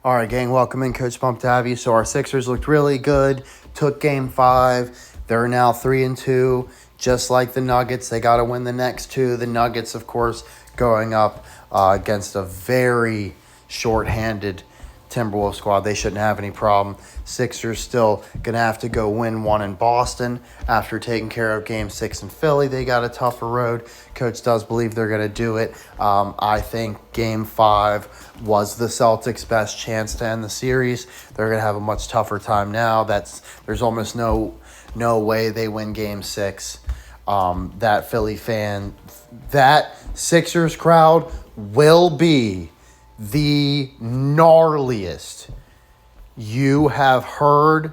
All right, gang, welcome in. Coach pumped to have you. So our Sixers looked really good, took game 5. They're now 3-2, just like the Nuggets. They got to win the next 2. The Nuggets, of course, going up against a very short-handed Timberwolves squad. They shouldn't have any problem. Sixers still going to have to go win 1 in Boston after taking care of Game 6 in Philly. They got a tougher road. Coach does believe they're going to do it. I think Game 5 was the Celtics' best chance to end the series. They're going to have a much tougher time now. There's almost no way they win Game 6. That Sixers crowd will be the gnarliest you have heard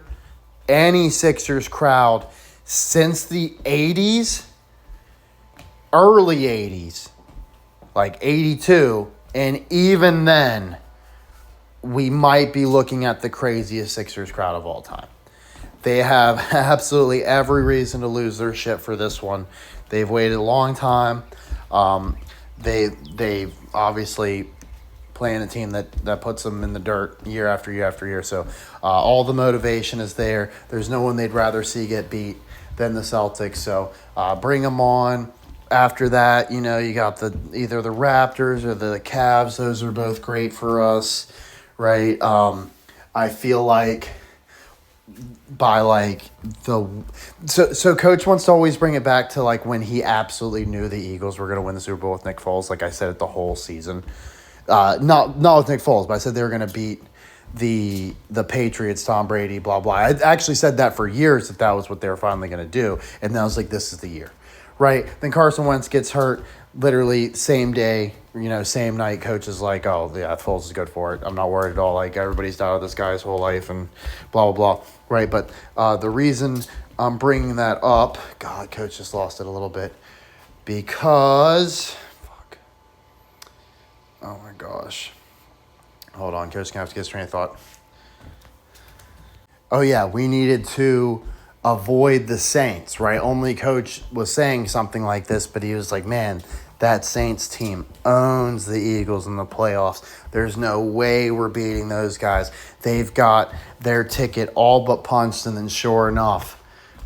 any Sixers crowd since the 80s, early 80s, like 82, and even then, we might be looking at the craziest Sixers crowd of all time. They have absolutely every reason to lose their shit for this one. They've waited a long time. They've obviously playing a team that puts them in the dirt year after year after year. So all the motivation is there. There's no one they'd rather see get beat than the Celtics. So bring them on. After that, you got either the Raptors or the Cavs. Those are both great for us, right? I feel like so Coach wants to always bring it back to like when he absolutely knew the Eagles were going to win the Super Bowl with Nick Foles. Like I said it the whole season. Not with Nick Foles, but I said they were going to beat the Patriots, Tom Brady, blah, blah. I actually said that for years that was what they were finally going to do. And then I was like, this is the year, right? Then Carson Wentz gets hurt literally same day, same night. Coach is like, oh, yeah, Foles is good for it. I'm not worried at all. Like, everybody's doubted this guy's whole life and blah, blah, blah, right? But the reason I'm bringing that up, God, Coach just lost it a little bit because... Oh my gosh. Hold on, Coach gonna have to get his train of thought. Oh yeah, we needed to avoid the Saints, right? Only Coach was saying something like this, but he was like, man, that Saints team owns the Eagles in the playoffs. There's no way we're beating those guys. They've got their ticket all but punched, and then sure enough,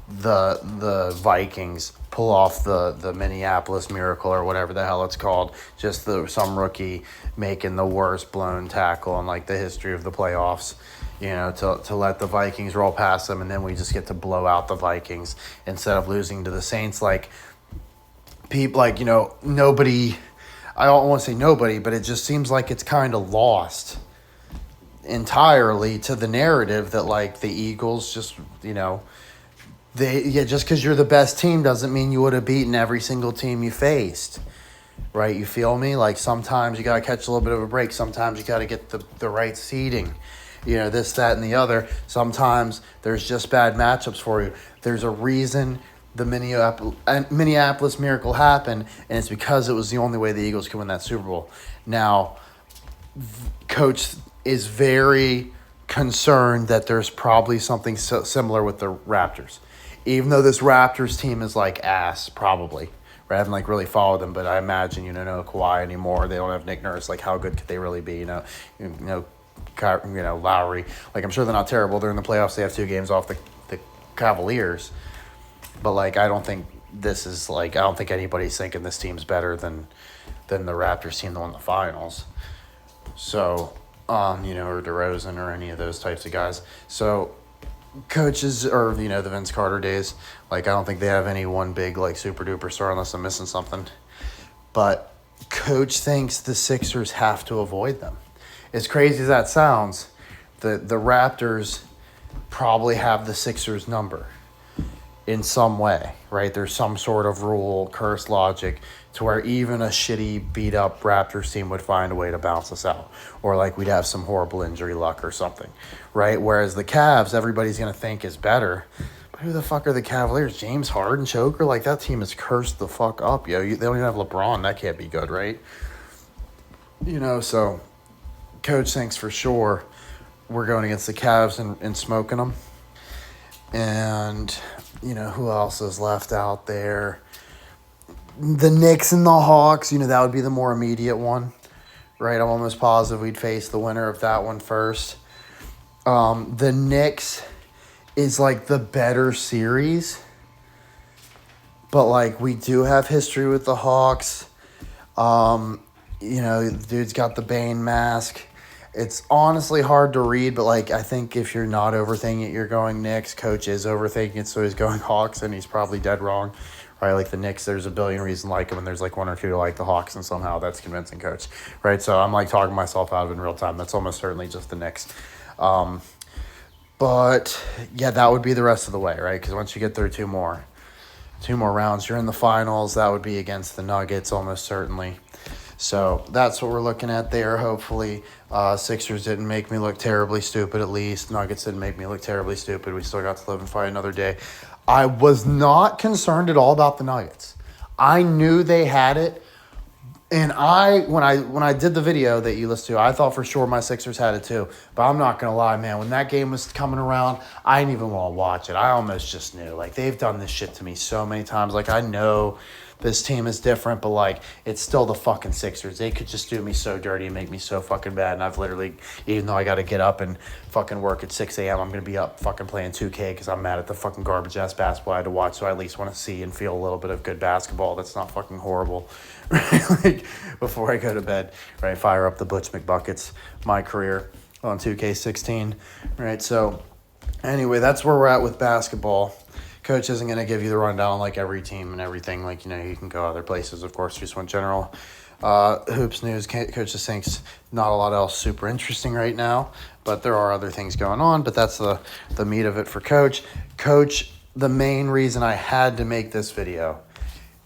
the Vikings pull off the Minneapolis Miracle or whatever the hell it's called. Just some rookie making the worst blown tackle in like the history of the playoffs, to let the Vikings roll past them, and then we just get to blow out the Vikings instead of losing to the Saints. Like people, nobody. I don't want to say nobody, but it just seems like it's kind of lost entirely to the narrative that like the Eagles just just because you're the best team doesn't mean you would have beaten every single team you faced, right? You feel me? Like sometimes you got to catch a little bit of a break. Sometimes you got to get the right seeding, this, that, and the other. Sometimes there's just bad matchups for you. There's a reason the Minneapolis Miracle happened, and it's because it was the only way the Eagles could win that Super Bowl. Now, Coach is very concerned that there's probably something similar with the Raptors. Even though this Raptors team is like ass, probably. I haven't like really followed them, but I imagine no Kawhi anymore. They don't have Nick Nurse. Like, how good could they really be? Lowry. Like, I'm sure they're not terrible. They're in the playoffs. They have 2 games off the Cavaliers. But like, I don't think anybody's thinking this team's better than the Raptors team that won the finals. So, or DeRozan or any of those types of guys. So, coaches or the Vince Carter days, like I don't think they have any one big like super duper star unless I'm missing something. But Coach thinks the Sixers have to avoid them. As crazy as that sounds, the Raptors probably have the Sixers number in some way, right? There's some sort of rule, curse logic to where even a shitty beat up Raptors team would find a way to bounce us out, or like we'd have some horrible injury luck or something, right? Whereas the Cavs, everybody's going to think is better. But who the fuck are the Cavaliers? James Harden, choker? Like that team is cursed the fuck up, yo. They don't even have LeBron. That can't be good, right? So Coach thinks for sure we're going against the Cavs and smoking them. And, who else is left out there? The Knicks and the Hawks, that would be the more immediate one, right? I'm almost positive we'd face the winner of that one first. The Knicks is like the better series, but like we do have history with the Hawks. The dude's got the Bane mask. It's honestly hard to read, but like I think if you're not overthinking it, you're going Knicks. Coach is overthinking it, so he's going Hawks, and he's probably dead wrong. Right, like the Knicks, there's a billion reasons to like them, and there's like one or two to like the Hawks, and somehow that's convincing Coach. Right, so I'm like talking myself out of it in real time. That's almost certainly just the Knicks. But yeah, that would be the rest of the way, right? Because once you get through two more rounds, you're in the finals. That would be against the Nuggets almost certainly. So that's what we're looking at there. Hopefully, Sixers didn't make me look terribly stupid at least. Nuggets didn't make me look terribly stupid. We still got to live and fight another day. I was not concerned at all about the Nuggets. I knew they had it. And when I did the video that you listened to, I thought for sure my Sixers had it too. But I'm not going to lie, man. When that game was coming around, I didn't even want to watch it. I almost just knew. Like, they've done this shit to me so many times. Like, I know this team is different, but, like, it's still the fucking Sixers. They could just do me so dirty and make me so fucking bad. And I've literally, even though I got to get up and fucking work at 6 a.m., I'm going to be up fucking playing 2K because I'm mad at the fucking garbage-ass basketball I had to watch. So I at least want to see and feel a little bit of good basketball that's not fucking horrible. Like, before I go to bed, right? Fire up the Butch McBuckets, my career on 2K16, right? So, anyway, that's where we're at with basketball. Coach isn't going to give you the rundown on, like, every team and everything. Like, you can go other places, of course. Just want general hoops news. Coach just thinks not a lot else super interesting right now, but there are other things going on. But that's the meat of it for Coach. Coach, the main reason I had to make this video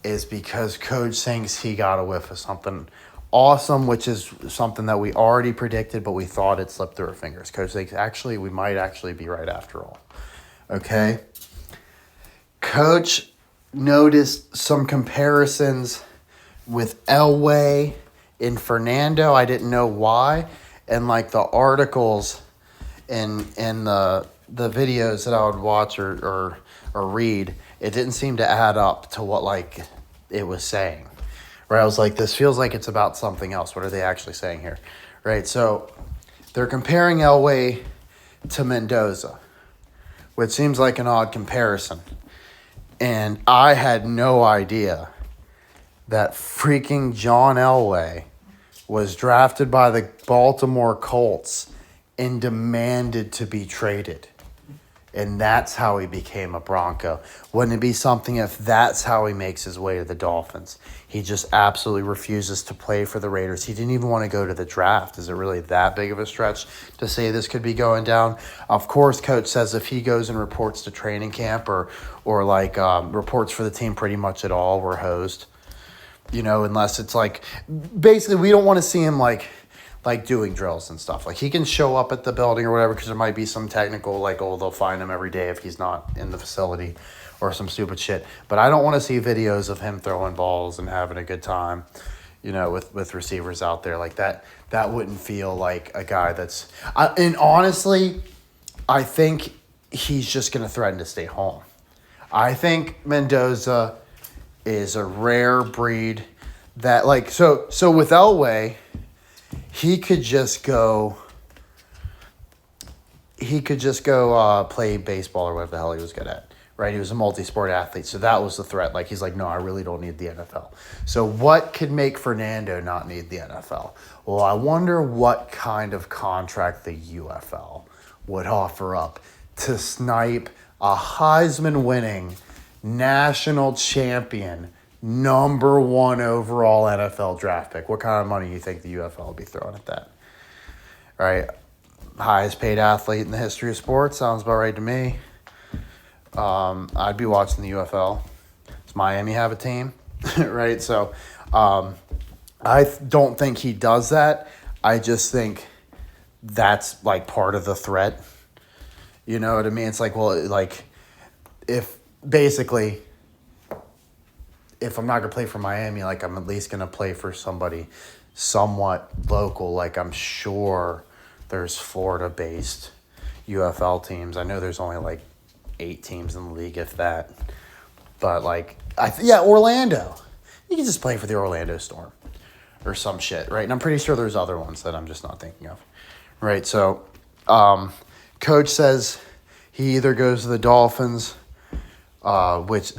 is because Coach thinks he got a whiff of something awesome, which is something that we already predicted, but we thought it slipped through our fingers. Coach thinks we might actually be right after all. Okay? Coach noticed some comparisons with Elway and Fernando. I didn't know why. And like the articles and the videos that I would watch or read, it didn't seem to add up to what like it was saying. Right? I was like, this feels like it's about something else. What are they actually saying here? Right? So they're comparing Elway to Mendoza, which seems like an odd comparison. And I had no idea that freaking John Elway was drafted by the Baltimore Colts and demanded to be traded. And that's how he became a Bronco. Wouldn't it be something if that's how he makes his way to the Dolphins? He just absolutely refuses to play for the Raiders. He didn't even want to go to the draft. Is it really that big of a stretch to say this could be going down? Of course, Coach says if he goes and reports to training camp or reports for the team pretty much at all, we're hosed. Unless it's like, basically we don't want to see him like doing drills and stuff. Like he can show up at the building or whatever because there might be some technical they'll find him every day if he's not in the facility or some stupid shit. But I don't want to see videos of him throwing balls and having a good time, with receivers out there like that. That wouldn't feel like a guy that's and honestly, I think he's just going to threaten to stay home. I think Mendoza is a rare breed that so with Elway, he could just go play baseball or whatever the hell he was good at, right? He was a multi-sport athlete, so that was the threat. Like, he's like, no, I really don't need the NFL. So what could make Fernando not need the NFL? Well, I wonder what kind of contract the UFL would offer up to snipe a Heisman-winning national champion, number 1 overall NFL draft pick. What kind of money do you think the UFL will be throwing at that? All right, highest paid athlete in the history of sports. Sounds about right to me. I'd be watching the UFL. Does Miami have a team? Right? So I don't think he does that. I just think that's like part of the threat. You know what I mean? It's like, well, like if I'm not going to play for Miami, like I'm at least going to play for somebody somewhat local. Like I'm sure there's Florida-based UFL teams. I know there's only like 8 teams in the league, if that. But like, Orlando. You can just play for the Orlando Storm, or some shit, right? And I'm pretty sure there's other ones that I'm just not thinking of, right? So, coach says he either goes to the Dolphins, which,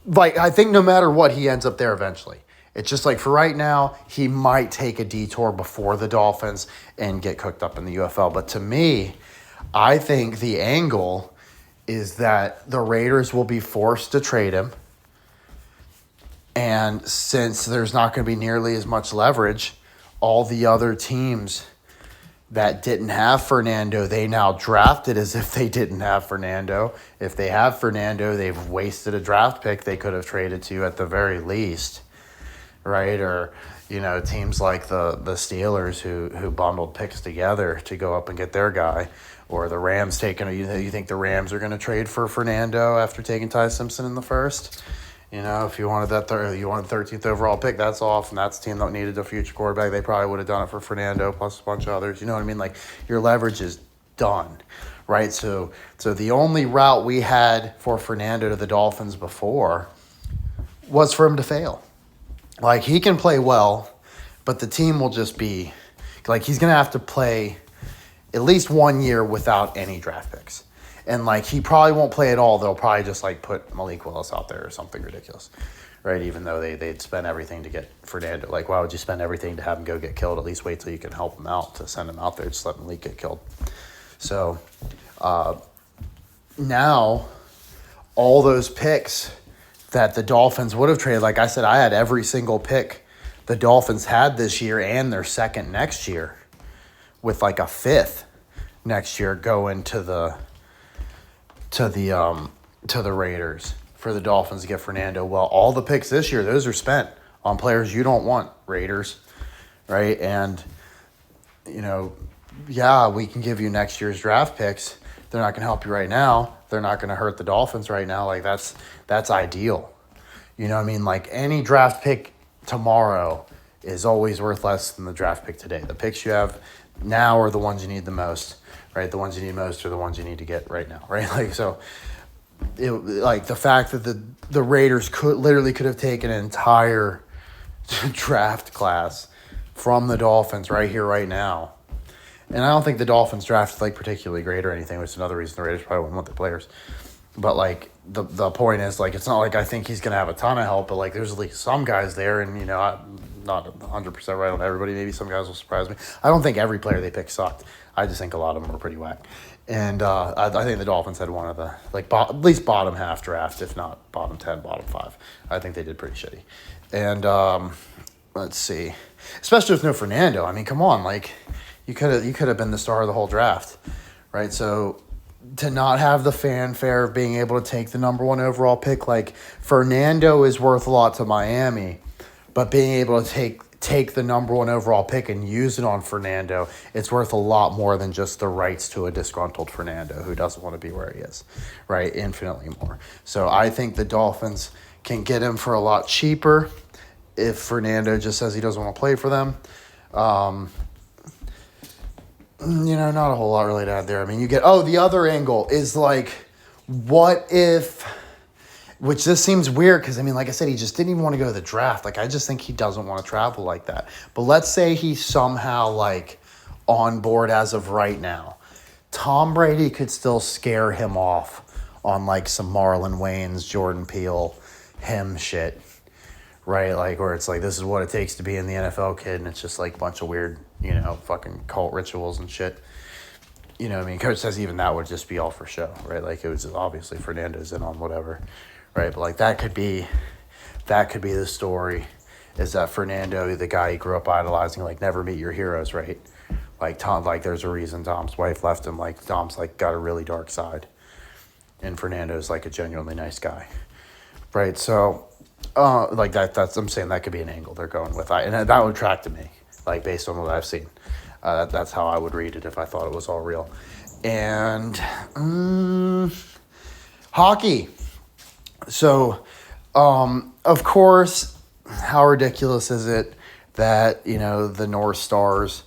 like, I think no matter what, he ends up there eventually. It's just like for right now, he might take a detour before the Dolphins and get cooked up in the UFL. But to me, I think the angle is that the Raiders will be forced to trade him. And since there's not going to be nearly as much leverage, all the other teams that didn't have Fernando, they now drafted as if they didn't have Fernando. If they have Fernando, they've wasted a draft pick they could have traded to at the very least, right? Or, teams like the Steelers who bundled picks together to go up and get their guy, or the Rams you think the Rams are going to trade for Fernando after taking Ty Simpson in the first? If you wanted you wanted 13th overall pick, that's off, and that's a team that needed a future quarterback. They probably would have done it for Fernando plus a bunch of others. You know what I mean? Like, your leverage is done, right? So the only route we had for Fernando to the Dolphins before was for him to fail. Like, he can play well, but the team will just be like, he's going to have to play at least 1 year without any draft picks. And, like, he probably won't play at all. They'll probably just, like, put Malik Willis out there or something ridiculous, right? Even though they'd spend everything to get Fernando. Like, why would you spend everything to have him go get killed? At least wait till you can help him out to send him out there. Just let Malik get killed. So, now all those picks that the Dolphins would have traded, like I said, I had every single pick the Dolphins had this year and their second next year, with, like, a fifth next year going to the Raiders for the Dolphins to get Fernando. Well, all the picks this year, those are spent on players you don't want, Raiders, right? And, we can give you next year's draft picks. They're not going to help you right now. They're not going to hurt the Dolphins right now. Like, that's ideal. You know what I mean? Like, any draft pick tomorrow is always worth less than the draft pick today. The picks you have now are the ones you need the most. Right, the ones you need most are the ones you need to get right now, right? Like, so, the fact that the Raiders could have taken an entire draft class from the Dolphins right here, right now, and I don't think the Dolphins drafted, like, particularly great or anything, which is another reason the Raiders probably wouldn't want the players. But, like, the point is, like, it's not like I think he's gonna have a ton of help, but, like, there's at least some guys there, and I'm not 100% right on everybody. Maybe some guys will surprise me. I don't think every player they picked sucked. I just think a lot of them were pretty whack. And I think the Dolphins had one of the, like, at least bottom half draft, if not bottom 10, bottom 5. I think they did pretty shitty. And let's see. Especially with no Fernando. I mean, come on. Like, you could have been the star of the whole draft, right? So to not have the fanfare of being able to take the number 1 overall pick, like, Fernando is worth a lot to Miami, but being able to take the number 1 overall pick and use it on Fernando, it's worth a lot more than just the rights to a disgruntled Fernando who doesn't want to be where he is, right? Infinitely more. So I think the Dolphins can get him for a lot cheaper if Fernando just says he doesn't want to play for them. Not a whole lot really to add there. I mean, the other angle is, like, what if... Which this seems weird because, I mean, like I said, he just didn't even want to go to the draft. Like, I just think he doesn't want to travel like that. But let's say he's somehow, like, on board as of right now. Tom Brady could still scare him off on, like, some Marlon Wayans, Jordan Peele, him shit, right? Like, where it's like, this is what it takes to be in the NFL, kid, and it's just, like, a bunch of weird, fucking cult rituals and shit. You know what I mean? Coach says even that would just be all for show, right? Like, it was obviously Fernando's in on whatever. Right, but, like, that could be the story, is that Fernando, the guy he grew up idolizing, like, never meet your heroes, right? Like, Tom, like, there's a reason Tom's wife left him. Like, Tom's, like, got a really dark side, and Fernando's, like, a genuinely nice guy, right? So, I'm saying that could be an angle they're going with, and that would track to me, like, based on what I've seen. That's how I would read it if I thought it was all real. And hockey. So, of course, how ridiculous is it that, the North Stars,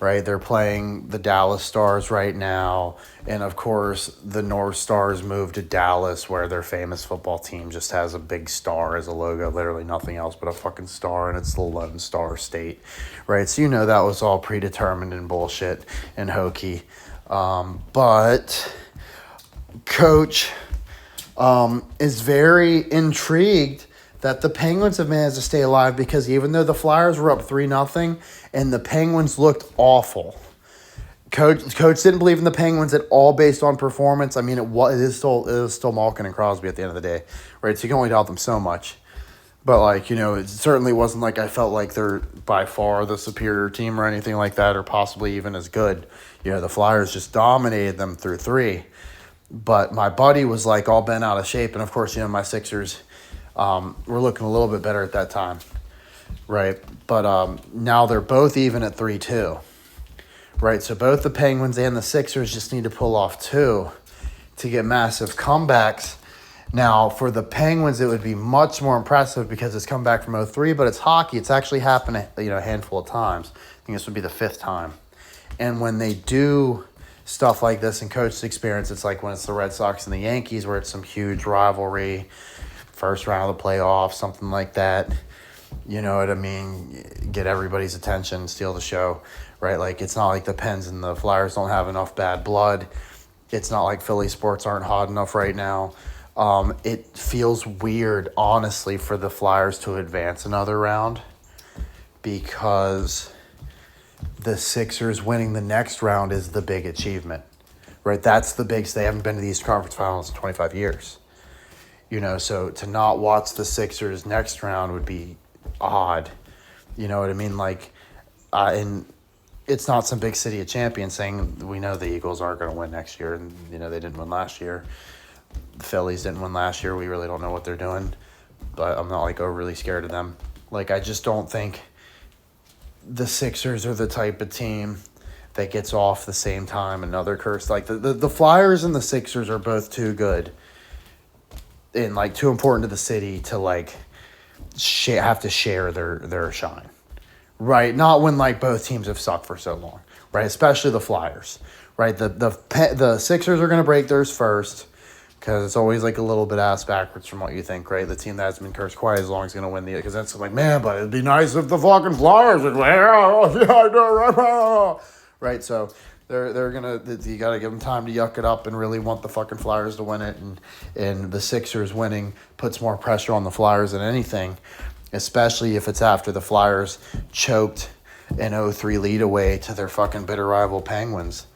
right? They're playing the Dallas Stars right now. And of course, the North Stars moved to Dallas, where their famous football team just has a big star as a logo, literally nothing else but a fucking star, and it's the Lone Star State, right? So that was all predetermined and bullshit and hokey. But Coach is very intrigued that the Penguins have managed to stay alive, because even though the Flyers were up 3-0 and the Penguins looked awful, Coach didn't believe in the Penguins at all based on performance. I mean, it is still Malkin and Crosby at the end of the day, right? So you can only doubt them so much. But, it certainly wasn't like I felt like they're by far the superior team or anything like that, or possibly even as good. The Flyers just dominated them through 3. But my buddy was, all bent out of shape. And, of course, my Sixers were looking a little bit better at that time, right? But now they're both even at 3-2, right? So both the Penguins and the Sixers just need to pull off 2 to get massive comebacks. Now, for the Penguins, it would be much more impressive because it's come back from 0-3, but it's hockey. It's actually happened a handful of times. I think this would be the 5th time. And when they do stuff like this in Coach's experience, it's like when it's the Red Sox and the Yankees, where it's some huge rivalry, first round of the playoffs, something like that. You know what I mean? Get everybody's attention, steal the show, right? It's not like the Pens and the Flyers don't have enough bad blood. It's not like Philly sports aren't hot enough right now. It feels weird, honestly, for the Flyers to advance another round, because the Sixers winning the next round is the big achievement, right? That's the big. They haven't been to the Eastern Conference Finals in 25 years. So to not watch the Sixers next round would be odd. You know what I mean? And it's not some big city of champions saying we know the Eagles aren't going to win next year, and they didn't win last year. The Phillies didn't win last year. We really don't know what they're doing, but I'm not overly scared of them. I just don't think the Sixers are the type of team that gets off the same time. Another curse. The Flyers and the Sixers are both too good and too important to the city to have to share their shine, right? Not when both teams have sucked for so long, right? Especially the Flyers, right? The Sixers are going to break theirs first, because it's always a little bit ass backwards from what you think, right? The team that hasn't been cursed quite as long is going to win because that's man, but it'd be nice if the fucking Flyers would win. Right? So they're gonna, you got to give them time to yuck it up and really want the fucking Flyers to win it, and the Sixers winning puts more pressure on the Flyers than anything, especially if it's after the Flyers choked an 0-3 lead away to their fucking bitter rival Penguins.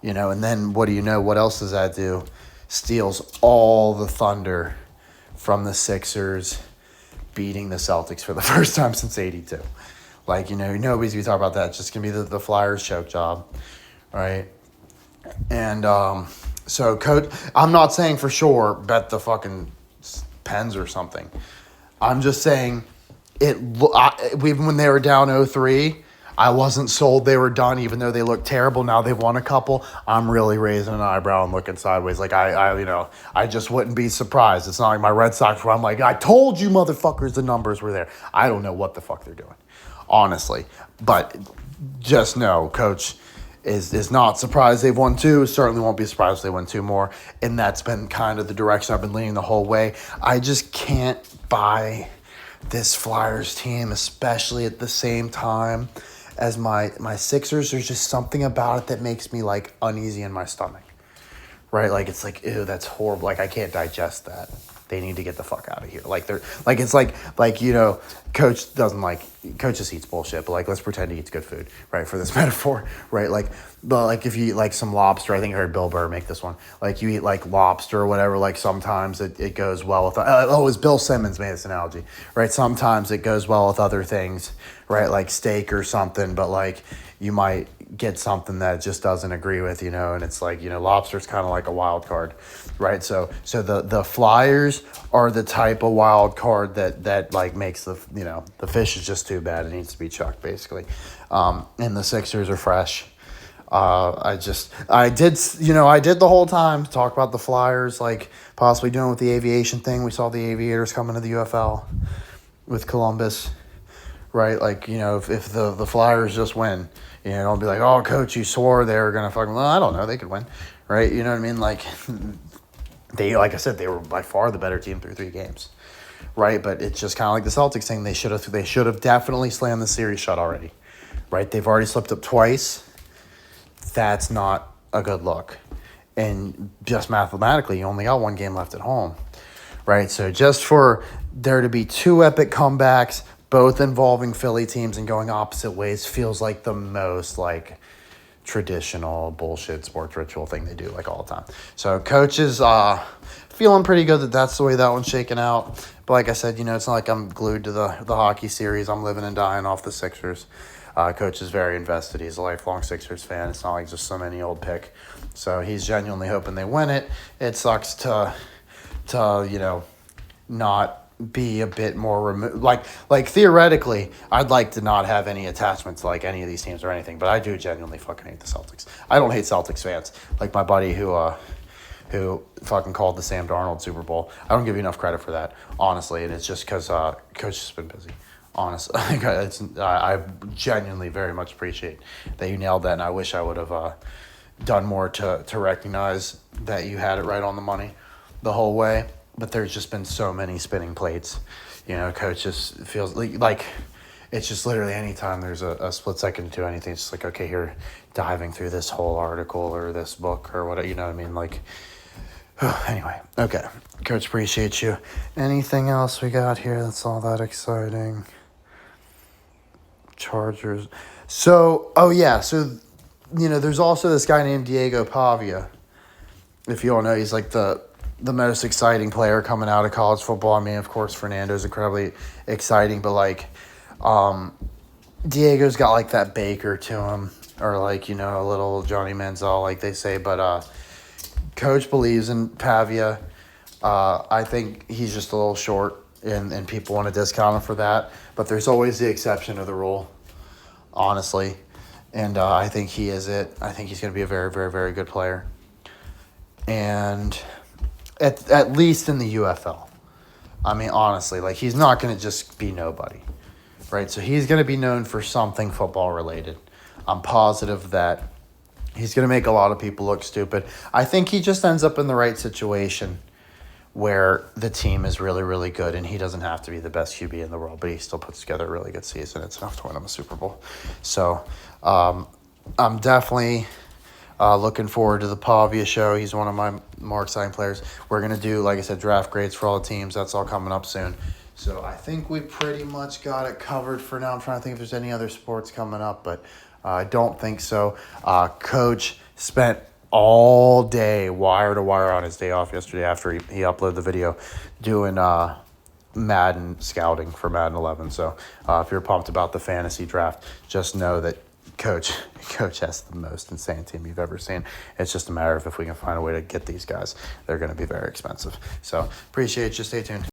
And then what do you know? What else does that do? Steals all the thunder from the Sixers beating the Celtics for the first time since '82. Nobody's going to talk about that. It's just going to be the Flyers choke job, right? And so, Coach, I'm not saying for sure bet the fucking Pens or something. I'm just saying even when they were down 0-3, I wasn't sold they were done, even though they look terrible. Now they've won a couple. I'm really raising an eyebrow and looking sideways. I just wouldn't be surprised. It's not like my Red Sox where I'm I told you motherfuckers the numbers were there. I don't know what the fuck they're doing, honestly. But just know, Coach is not surprised they've won 2. Certainly won't be surprised if they win 2 more. And that's been kind of the direction I've been leaning the whole way. I just can't buy this Flyers team, especially at the same time as my Sixers. There's just something about it that makes me uneasy in my stomach, right? It's ew, that's horrible. I can't digest that. They need to get the fuck out of here. Coach doesn't Coach just eats bullshit, but let's pretend he eats good food, right? For this metaphor, right? But if you eat some lobster, I think I heard Bill Burr make this one. You eat lobster or whatever, sometimes it goes well with, it was Bill Simmons made this analogy, right? Sometimes it goes well with other things, right? Steak or something, but you might get something that it just doesn't agree with, and it's lobster's kind of like a wild card, right? So the Flyers are the type of wild card that makes the fish is just too bad. It needs to be chucked, basically. And the Sixers are fresh. I did the whole time talk about the Flyers, possibly doing with the aviation thing. We saw the Aviators coming to the UFL with Columbus, right? Like, if the Flyers just win, don't be like, oh, coach, you swore they were going to fucking, well, I don't know, they could win, right? You know what I mean? Like, like I said, they were by far the better team through 3 games, right? But it's just kind of like the Celtics thing. They should have definitely slammed the series shut already, right? They've already slipped up twice. That's not a good look. And just mathematically, you only got 1 game left at home, right? So just for there to be 2 epic comebacks, both involving Philly teams and going opposite ways, feels like the most like traditional bullshit sports ritual thing they do like all the time. So coach is feeling pretty good that that's the way that one's shaking out. But like I said, it's not like I'm glued to the hockey series. I'm living and dying off the Sixers. Coach is very invested. He's a lifelong Sixers fan. It's not like just some any old pick. So he's genuinely hoping they win it. It sucks to not be a bit more removed. Like theoretically, I'd like to not have any attachment to like any of these teams or anything, but I do genuinely fucking hate the Celtics. I don't hate Celtics fans. Like my buddy who fucking called the Sam Darnold Super Bowl. I don't give you enough credit for that, honestly, and it's just because Coach has been busy. Honestly, I genuinely very much appreciate that you nailed that, and I wish I would have done more to recognize that you had it right on the money the whole way. But there's just been so many spinning plates. Coach just feels like it's just literally anytime there's a split second to do anything, it's just like, okay, here, diving through this whole article or this book or whatever, you know what I mean? Like, anyway, okay. Coach, appreciate you. Anything else we got here that's all that exciting? Chargers. So, there's also this guy named Diego Pavia. If you all know, he's like the most exciting player coming out of college football. I mean, of course, Fernando's incredibly exciting, but like, Diego's got like that Baker to him, or like, a little Johnny Manziel, like they say. But Coach believes in Pavia. I think he's just a little short, and people want to discount him for that. But there's always the exception of the rule, honestly. And I think he is it. I think he's going to be a very, very, very good player. And at least in the UFL. I mean, honestly, like he's not going to just be nobody, right? So he's going to be known for something football related. I'm positive that he's going to make a lot of people look stupid. I think he just ends up in the right situation where the team is really, really good, and he doesn't have to be the best QB in the world, but he still puts together a really good season. It's enough to win him a Super Bowl. So I'm definitely looking forward to the Pavia show. He's one of my more exciting players. We're going to do, like I said, draft grades for all the teams. That's all coming up soon. So I think we pretty much got it covered for now. I'm trying to think if there's any other sports coming up, but I don't think so. Coach spent all day wire to wire on his day off yesterday after he uploaded the video doing Madden scouting for Madden 11. So if you're pumped about the fantasy draft, just know that Coach has the most insane team you've ever seen. It's just a matter of if we can find a way to get these guys. They're going to be very expensive. So appreciate you. Stay tuned.